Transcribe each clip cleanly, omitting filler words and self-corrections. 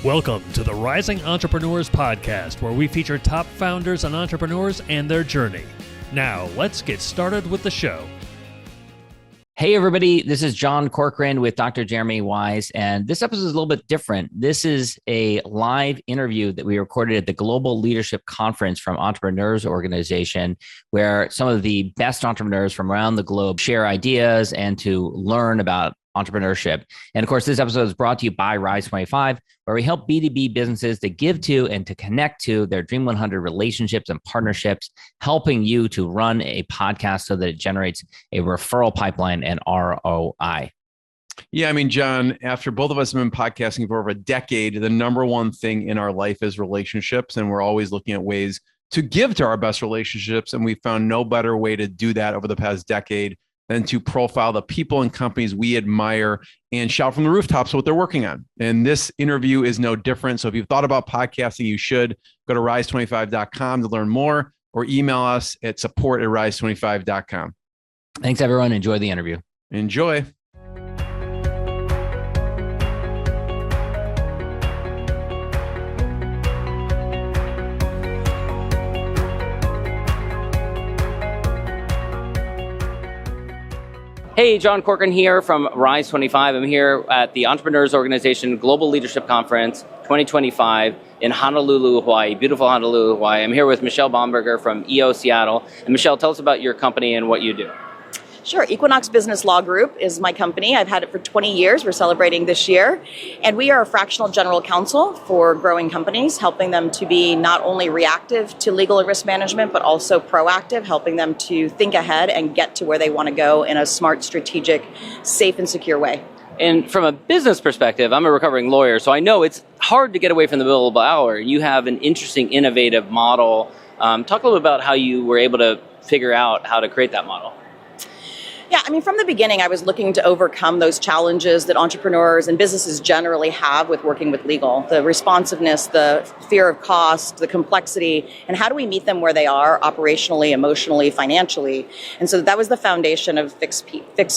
Welcome to the Rising Entrepreneurs Podcast, where we feature top founders and entrepreneurs and their journey. Now, let's get started with the show. Hey, everybody. This is John Corcoran with Dr. Jeremy Wise, and this episode is a little bit different. This is a live interview that we recorded at the Global Leadership Conference from Entrepreneurs Organization, where some of the best entrepreneurs from around the globe share ideas and to learn about entrepreneurship. And of course, this episode is brought to you by Rise 25, where we help B2B businesses to give to and to connect to their Dream 100 relationships and partnerships, helping you to run a podcast so that it generates a referral pipeline and ROI. Yeah, I mean, John, after both of us have been podcasting for over a decade, the number one thing in our life is relationships. And we're always looking at ways to give to our best relationships. And we found no better way to do that over the past decade than to profile the people and companies we admire and shout from the rooftops what they're working on. And this interview is no different. So if you've thought about podcasting, you should go to rise25.com to learn more, or email us at support@rise25.com. Thanks, everyone. Enjoy the interview. Enjoy. Hey, John Corcoran here from Rise 25. I'm here at the Entrepreneurs Organization Global Leadership Conference 2025 in Honolulu, Hawaii, beautiful Honolulu, Hawaii. I'm here with Michelle Bomberger from EO Seattle. And Michelle, tell us about your company and what you do. Sure. Equinox Business Law Group is my company. I've had it for 20 years. We're celebrating this year. And we are a fractional general counsel for growing companies, helping them to be not only reactive to legal and risk management, but also proactive, helping them to think ahead and get to where they want to go in a smart, strategic, safe, and secure way. And from a business perspective, I'm a recovering lawyer, so I know it's hard to get away from the billable hour. You have an interesting, innovative model. Talk a little bit about how you were able to figure out how to create that model. Yeah, I mean, from the beginning, I was looking to overcome those challenges that entrepreneurs and businesses generally have with working with legal. The responsiveness, the fear of cost, the complexity, and how do we meet them where they are operationally, emotionally, financially? And so that was the foundation of fixed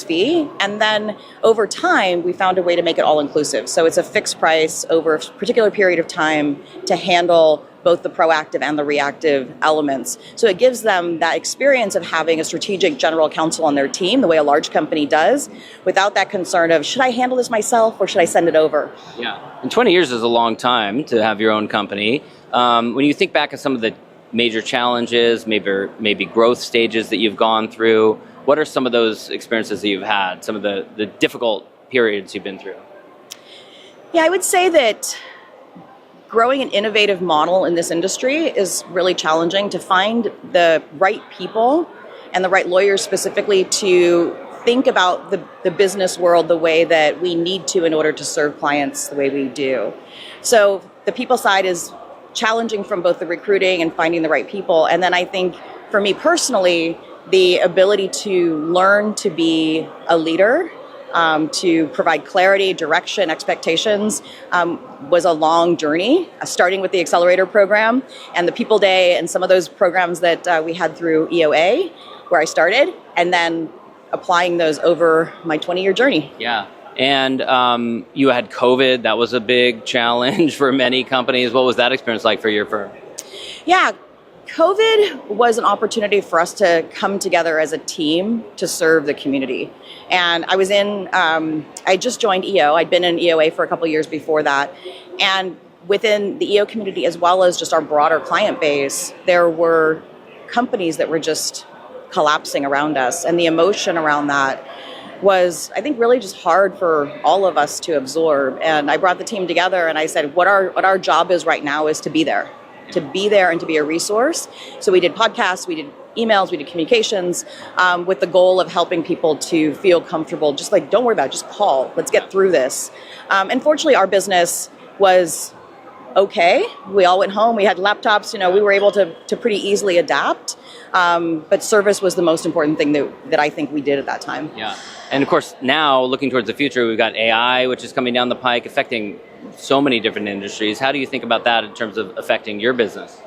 fee. And then over time, we found a way to make it all inclusive. So it's a fixed price over a particular period of time to handle both the proactive and the reactive elements. So it gives them that experience of having a strategic general counsel on their team, the way a large company does, without that concern of, should I handle this myself or should I send it over? Yeah, and 20 years is a long time to have your own company. When you think back at some of the major challenges, maybe growth stages that you've gone through, what are some of those experiences that you've had, some of the difficult periods you've been through? Yeah, I would say that growing an innovative model in this industry is really challenging. To find the right people and the right lawyers specifically to think about the business world the way that we need to in order to serve clients the way we do. So the people side is challenging from both the recruiting and finding the right people. And then I think for me personally, the ability to learn to be a leader, to provide clarity, direction, expectations, was a long journey, starting with the Accelerator program and the People Day and some of those programs that we had through EOA, where I started, and then applying those over my 20-year journey. Yeah. And you had COVID. That was a big challenge for many companies. What was that experience like for your firm? Yeah. COVID was an opportunity for us to come together as a team to serve the community. And I was I just joined EO. I'd been in EOA for a couple of years before that. And within the EO community, as well as just our broader client base, there were companies that were just collapsing around us. And the emotion around that was, I think, really just hard for all of us to absorb. And I brought the team together and I said, what our job is right now is to be there. To be there and to be a resource. So we did podcasts, we did emails, we did communications, with the goal of helping people to feel comfortable. Just like, don't worry about it, just call. Let's get through this. And fortunately, our business was okay. We all went home. We had laptops. We were able to pretty easily adapt. But service was the most important thing that I think we did at that time. Yeah. And of course, now looking towards the future, we've got AI, which is coming down the pike, affecting so many different industries. How do you think about that in terms of affecting your business?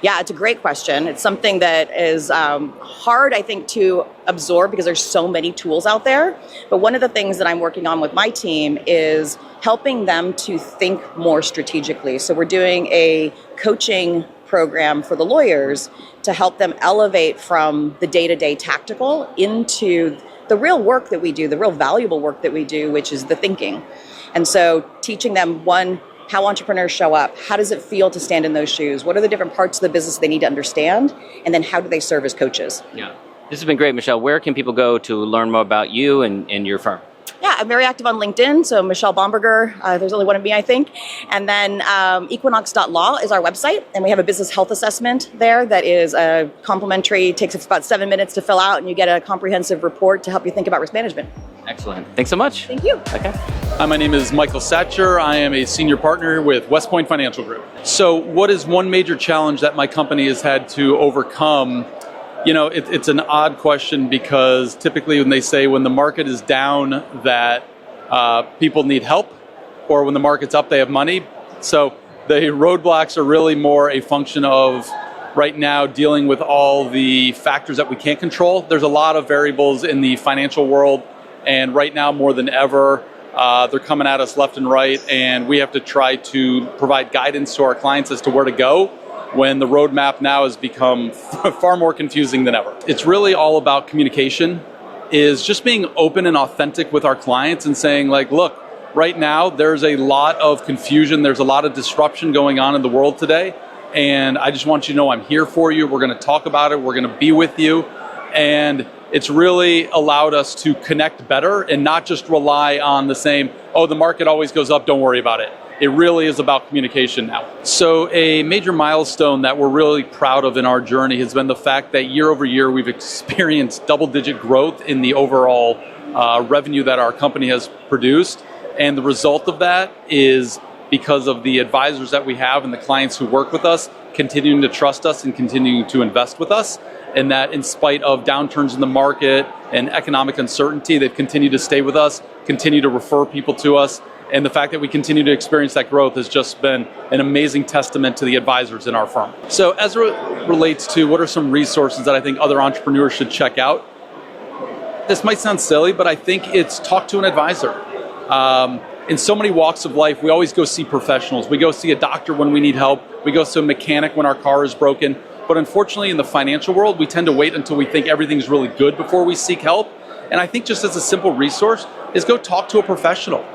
Yeah, it's a great question. It's something that is hard, I think, to absorb because there's so many tools out there. But one of the things that I'm working on with my team is helping them to think more strategically. So we're doing a coaching program for the lawyers to help them elevate from the day-to-day tactical into the real work that we do, the real valuable work that we do, which is the thinking. And so teaching them, one, how entrepreneurs show up. How does it feel to stand in those shoes? What are the different parts of the business they need to understand? And then how do they serve as coaches? Yeah. This has been great, Michelle. Where can people go to learn more about you and your firm? Yeah, I'm very active on LinkedIn. So Michelle Bomberger, there's only one of me, I think. And then Equinox.law is our website. And we have a business health assessment there that is complimentary. It takes about 7 minutes to fill out. And you get a comprehensive report to help you think about risk management. Excellent. Thanks so much. Thank you. Okay. Hi, my name is Michael Sacher. I am a senior partner with WestPoint Financial Group. So what is one major challenge that my company has had to overcome? You know, it's an odd question because typically when they say when the market is down that people need help, or when the market's up they have money. So the roadblocks are really more a function of right now dealing with all the factors that we can't control. There's a lot of variables in the financial world, and right now more than ever, they're coming at us left and right, and we have to try to provide guidance to our clients as to where to go when the roadmap now has become far more confusing than ever. It's really all about communication, is just being open and authentic with our clients and saying like, look, right now there's a lot of confusion, there's a lot of disruption going on in the world today, and I just want you to know I'm here for you, we're gonna talk about it, we're gonna be with you, and it's really allowed us to connect better and not just rely on the same, oh, the market always goes up, don't worry about it. It really is about communication now. So a major milestone that we're really proud of in our journey has been the fact that year over year we've experienced double-digit growth in the overall revenue that our company has produced. And the result of that is because of the advisors that we have and the clients who work with us continuing to trust us and continuing to invest with us. And that in spite of downturns in the market and economic uncertainty, they've continued to stay with us, continue to refer people to us. And the fact that we continue to experience that growth has just been an amazing testament to the advisors in our firm. So as it relates to what are some resources that I think other entrepreneurs should check out, this might sound silly, but I think it's talk to an advisor. In so many walks of life, we always go see professionals. We go see a doctor when we need help. We go see a mechanic when our car is broken. But unfortunately, in the financial world, we tend to wait until we think everything's really good before we seek help. And I think just as a simple resource is go talk to a professional.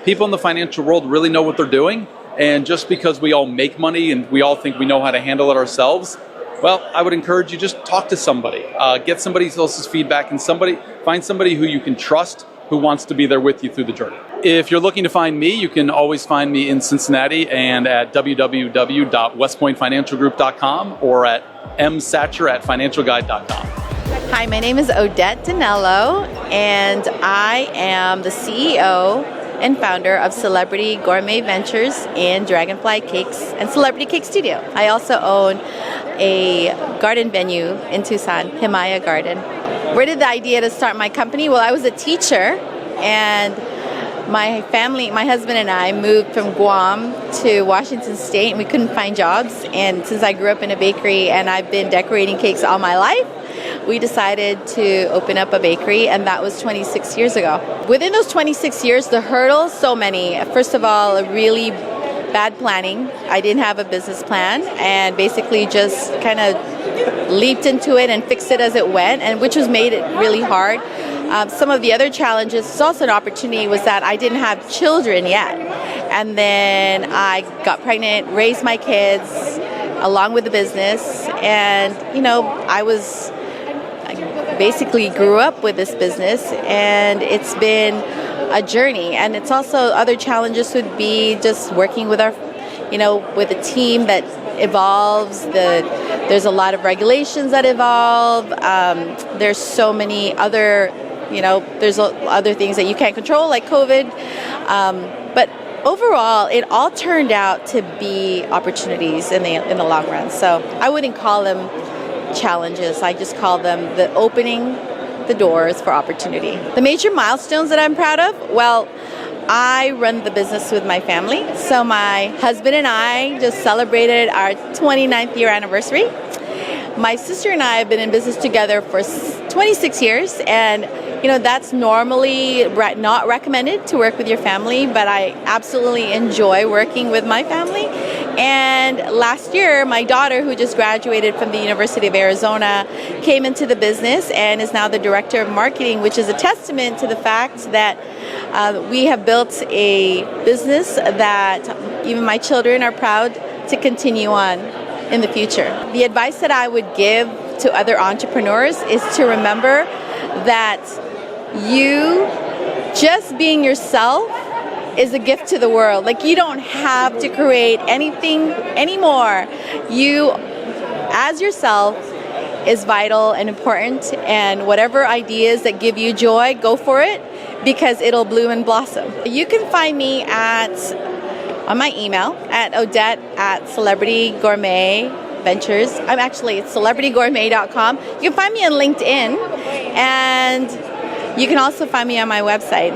People in the financial world really know what they're doing. And just because we all make money and we all think we know how to handle it ourselves, well, I would encourage you just talk to somebody. Get somebody else's feedback and find somebody who you can trust, who wants to be there with you through the journey. If you're looking to find me, you can always find me in Cincinnati and at www.westpointfinancialgroup.com or at msacher@financialguide.com. Hi, my name is Odette D'Aniello, and I am the CEO and founder of Celebrity Gourmet Ventures and Dragonfly Cakes and Celebrity Cake Studio. I also own a garden venue in Tucson, Himaya Garden. Where did the idea to start my company? Well, I was a teacher, and my family, my husband and I moved from Guam to Washington State, and we couldn't find jobs. And since I grew up in a bakery and I've been decorating cakes all my life, we decided to open up a bakery, and that was 26 years ago. Within those 26 years, the hurdles, so many. First of all, a really bad planning. I didn't have a business plan and basically just kind of leaped into it and fixed it as it went, and which was made it really hard. Some of the other challenges, it's also an opportunity, was that I didn't have children yet. And then I got pregnant, raised my kids along with the business, and I basically grew up with this business, and it's been a journey. And it's also, other challenges would be just working with our, with a team that evolves. There's a lot of regulations that evolve. There's so many other, there's other things that you can't control, like COVID. But overall, it all turned out to be opportunities in the long run. So I wouldn't call them challenges. I just call them the opening the doors for opportunity. The major milestones that I'm proud of, well, I run the business with my family. So my husband and I just celebrated our 29th year anniversary. My sister and I have been in business together for 26 years, and that's normally not recommended to work with your family, but I absolutely enjoy working with my family. And last year, my daughter, who just graduated from the University of Arizona, came into the business and is now the director of marketing, which is a testament to the fact that we have built a business that even my children are proud to continue on in the future. The advice that I would give to other entrepreneurs is to remember that you just being yourself is a gift to the world. Like, you don't have to create anything anymore. You, as yourself, is vital and important, and whatever ideas that give you joy, go for it, because it'll bloom and blossom. You can find me on my email at Odette@Celebrity Gourmet Ventures. I'm actually at celebritygourmet.com. You can find me on LinkedIn, and you can also find me on my website.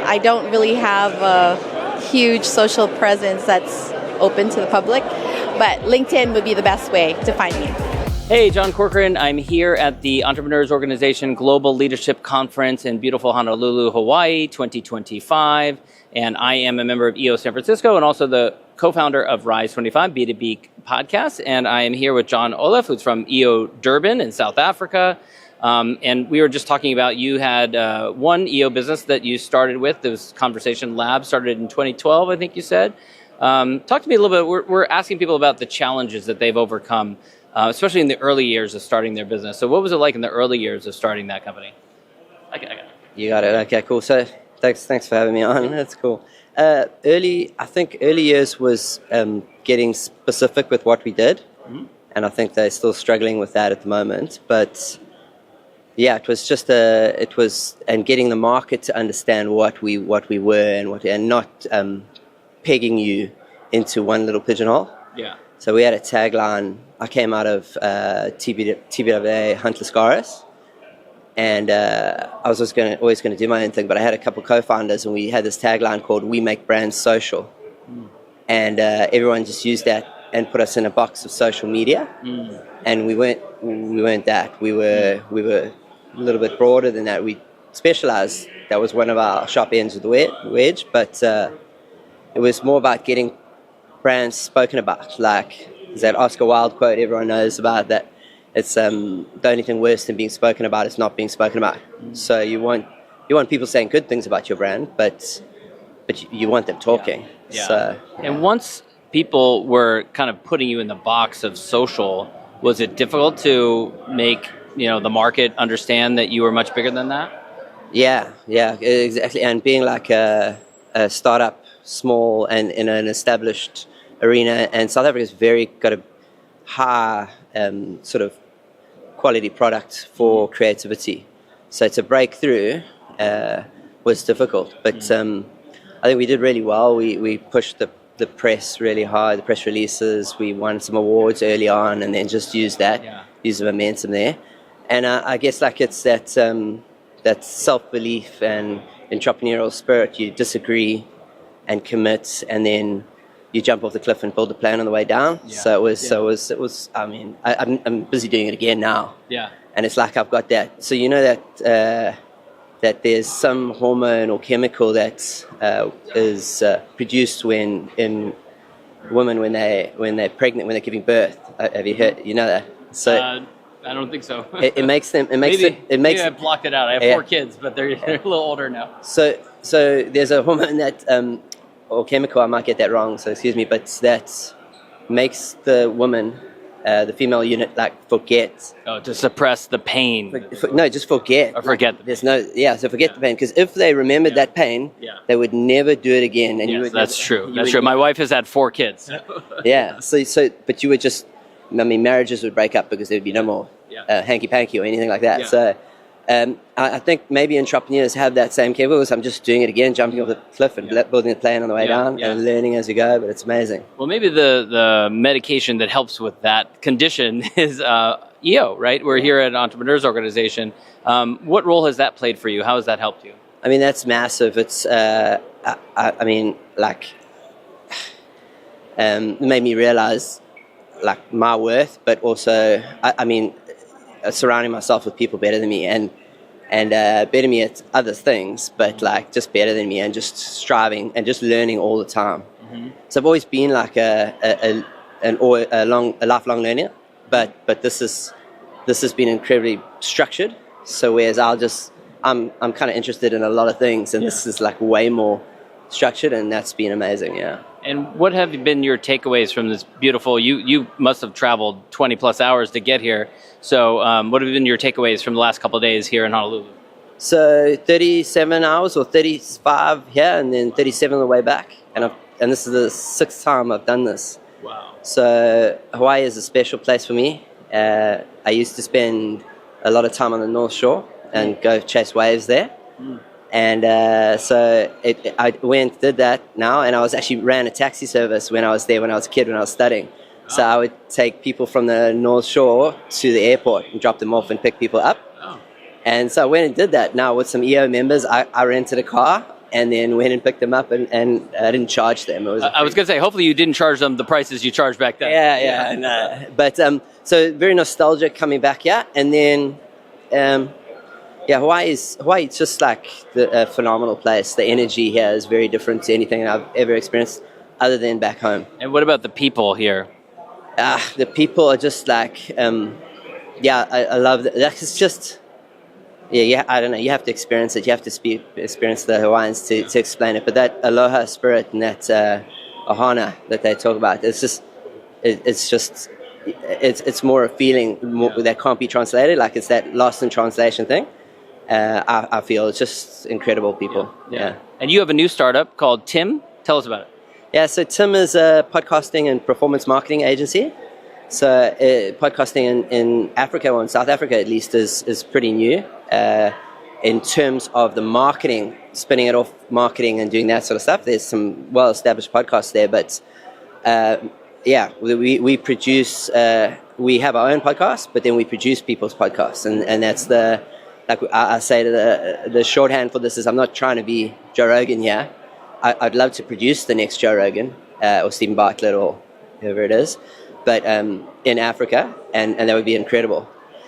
I don't really have a huge social presence that's open to the public, but LinkedIn would be the best way to find me. Hey, John Corcoran. I'm here at the Entrepreneurs Organization Global Leadership Conference in beautiful Honolulu, Hawaii, 2025. And I am a member of EO San Francisco and also the co-founder of Rise 25 B2B podcast. And I am here with John Oliff, who's from EO Durban in South Africa. And we were just talking about, you had one EO business that you started with. This Conversation Lab started in 2012, I think you said. Talk to me a little bit. We're asking people about the challenges that they've overcome, especially in the early years of starting their business. So what was it like in the early years of starting that company? I got it. You got it. Okay, cool. So thanks for having me on. That's cool. Early years was getting specific with what we did. Mm-hmm. And I think they're still struggling with that at the moment. But yeah, it was and getting the market to understand what we were and not pegging you into one little pigeonhole. Yeah. So we had a tagline. I came out of TBWA Hunt Lascaris, and I was always going to do my own thing, but I had a couple co-founders, and we had this tagline called "We Make Brands Social," and everyone just used that and put us in a box of social media, and we weren't that. We were a little bit broader than that. We specialized. That was one of our sharp ends of the wedge, but it was more about getting brands spoken about, like that Oscar Wilde quote everyone knows about, that it's the only thing worse than being spoken about is not being spoken about. So you want people saying good things about your brand, but you want them talking. Yeah. So, and once people were kind of putting you in the box of social, was it difficult to make the market understand that you were much bigger than that? Yeah, exactly. And being like a startup, small and in an established arena, and South Africa's got a high sort of quality product for creativity. So to break through was difficult, but I think we did really well. We pushed the press really hard, the press releases. We won some awards early on, and then just used the momentum there. And I guess like it's that self-belief and entrepreneurial spirit. You disagree and commit, and then you jump off the cliff and build a plan on the way down. Yeah. So it was. I mean, I'm busy doing it again now. Yeah. And it's like I've got that. So that there's some hormone or chemical that is produced in women when they're pregnant, when they're giving birth. Have you heard? You know that? So. I don't think so. it makes them. Maybe I blocked it out. I have 4 kids, but they're a little older now. So there's a hormone that, or chemical, I might get that wrong, so excuse me, but that makes the woman, the female unit, like forget. Oh, to suppress the pain. No, just forget. Or forget. Like, there's no. Yeah, so forget the pain, because if they remembered that pain, they would never do it again. And that's true. That's true. My wife has had 4 kids. Yeah. So, but you would just. I mean, marriages would break up because there'd be no more hanky-panky or anything like that. Yeah. So I think maybe entrepreneurs have that same capability. I'm just doing it again, jumping off the cliff and building a plan on the way down and learning as you go, but it's amazing. Well, maybe the medication that helps with that condition is EO, right? We're here at Entrepreneurs Organization. What role has that played for you? How has that helped you? I mean, that's massive. It's I mean, like, it made me realize like my worth, but also, I mean, surrounding myself with people better than me and better than me at other things, but like just better than me and just striving and just learning all the time. Mm-hmm. So I've always been like a lifelong learner, but this has been incredibly structured. So whereas I'm kind of interested in a lot of things, and this is like way more structured, and that's been amazing. Yeah. And what have been your takeaways from this beautiful, you must have traveled 20 plus hours to get here. So what have been your takeaways from the last couple of days here in Honolulu? So 37 hours or 35 here, and then 37 on the way back. And this is the 6th time I've done this. Wow. So Hawaii is a special place for me. I used to spend a lot of time on the North Shore and go chase waves there. Mm. And so I went, did that now, and I actually ran a taxi service when I was there when I was a kid, when I was studying. Oh. So I would take people from the North Shore to the airport and drop them off and pick people up. Oh. And so I went and did that. Now with some EO members, I rented a car and then went and picked them up, and I didn't charge them. I was going to say, hopefully you didn't charge them the prices you charged back then. Yeah. But so very nostalgic coming back here, and then Hawaii is just like a phenomenal place. The energy here is very different to anything I've ever experienced other than back home. And what about the people here? The people are just like, I love that. It's just, I don't know. You have to experience it. You have to experience the Hawaiians to explain it. But that aloha spirit and that ohana that they talk about, it's more a feeling that can't be translated. Like it's that lost in translation thing. I feel it's just incredible people. Yeah. And you have a new startup called Tim. Tell us about it. Yeah, so Tim is a podcasting and performance marketing agency. So podcasting in Africa, or in South Africa at least, is pretty new in terms of the marketing, spinning it off marketing and doing that sort of stuff. There's some well-established podcasts there, but we produce, we have our own podcast, but then we produce people's podcasts, and that's like I say, the shorthand for this is I'm not trying to be Joe Rogan here. I'd love to produce the next Joe Rogan or Stephen Bartlett or whoever it is, but in Africa, and that would be incredible.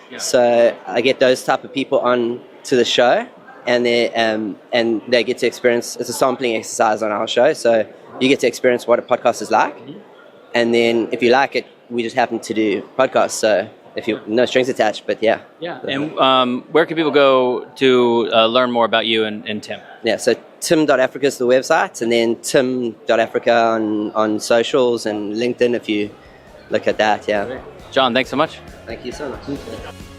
Yeah. So I get those type of people on to the show, and they get to experience. It's a sampling exercise on our show, so you get to experience what a podcast is like, and then if you like it, we just happen to do podcasts. So. If you no strings attached, but yeah. And where can people go to learn more about you and Tim? Yeah, so tim.africa is the website, and then tim.africa on socials and LinkedIn if you look at that. Yeah. Great. John, thanks so much. Thank you so much.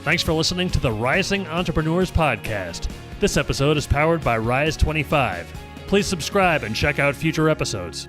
Thanks for listening to the Rising Entrepreneurs Podcast. This episode is powered by Rise 25. Please subscribe and check out future episodes.